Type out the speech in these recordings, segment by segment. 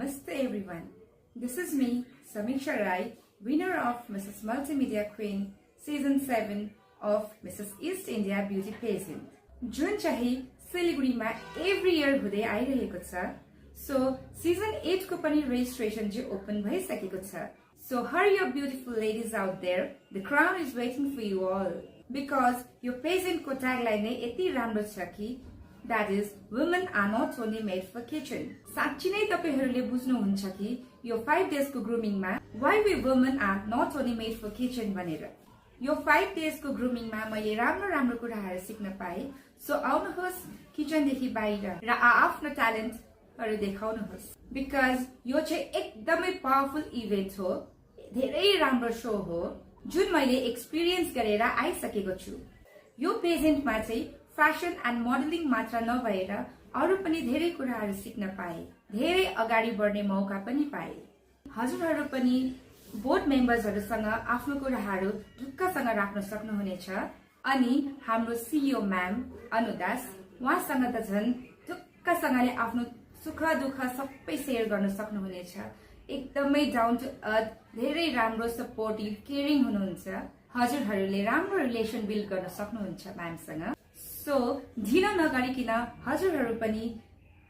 Namaste everyone. This is me, Samiksha Rai, winner of Mrs. Multimedia Queen Season 7 of Mrs. East India Beauty Pageant. जुन चाहिँ सिलिगुडीमा every year हुँदै आइरहेको छ. So Season 8 को पनि registration चाहिँ open भइसकेको छ. So hurry up beautiful ladies out there. The crown is waiting for you all. Because your pageant को tagline नै यति राम्रो छ कि that is, women are not only made for kitchen. साँच्चै नै तपाईहरुले बुझ्नुहुन्छ कि यो 5 days को grooming मा why we women are not only made for kitchen भनेर. यो 5 days को grooming मा मैले राम्रो कुराहरु सिक्न पाए. So आउनुहोस् किचन देखि बाहिर र आफ्नो ट्यालेन्ट हरु देखाउनुहोस्. Because यो चाहिँ एकदमै पावरफुल इभेन्ट हो. धेरै राम्रो शो हो जुन मैले एक्सपीरियन्स गरेर आइसकेको छु. यो पेजेन्ट मा चाहिँ फ्यासन एन्ड मोडलिङ मात्र नभएर अरु पनि धेरै कुराहरु सिक्न पाए. धेरै अगाडि बढ्ने मौका पनि पाए. हजुरहरु पनि बोर्ड मेम्बर्सहरुसँग आफ्नो कुराहरु ढुक्कसँग राख्न सक्नुहुनेछ. अनि हाम्रो सीईओ म्याम अनुदास उहाँसँग त झन् ढुक्कसँगले आफ्नो सुख दुःख सबै शेयर गर्न सक्नुहुनेछ. एकदमै डाउन टु अर्थ, धेरै राम्रो सपोर्टिभ, केयरिङ हुनुहुन्छ. हजुरहरुले राम्रो रिलेसन बिल्ड गर्न सक्नुहुन्छ म्यामसँग. सो ढिलो नगरिकन हजुरहरु पनि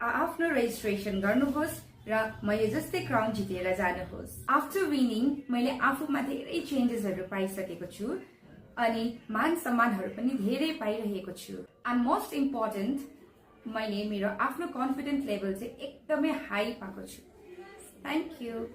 आफ्नो रेजिस्ट्रेसन गर्नुहोस् र मैले जस्तै क्राउन जितेर जानुहोस्. आफ्टर विनिङ मैले आफूमा धेरै चेन्जेसहरु पाइसकेको छु अनि मान सम्मानहरु पनि धेरै पाइरहेको छु. एन्ड मोस्ट इम्पोर्टेन्ट मैले मेरो आफ्नो कन्फिडेन्स लेभल चाहिँ एकदमै हाई पाएको छु. Thank you.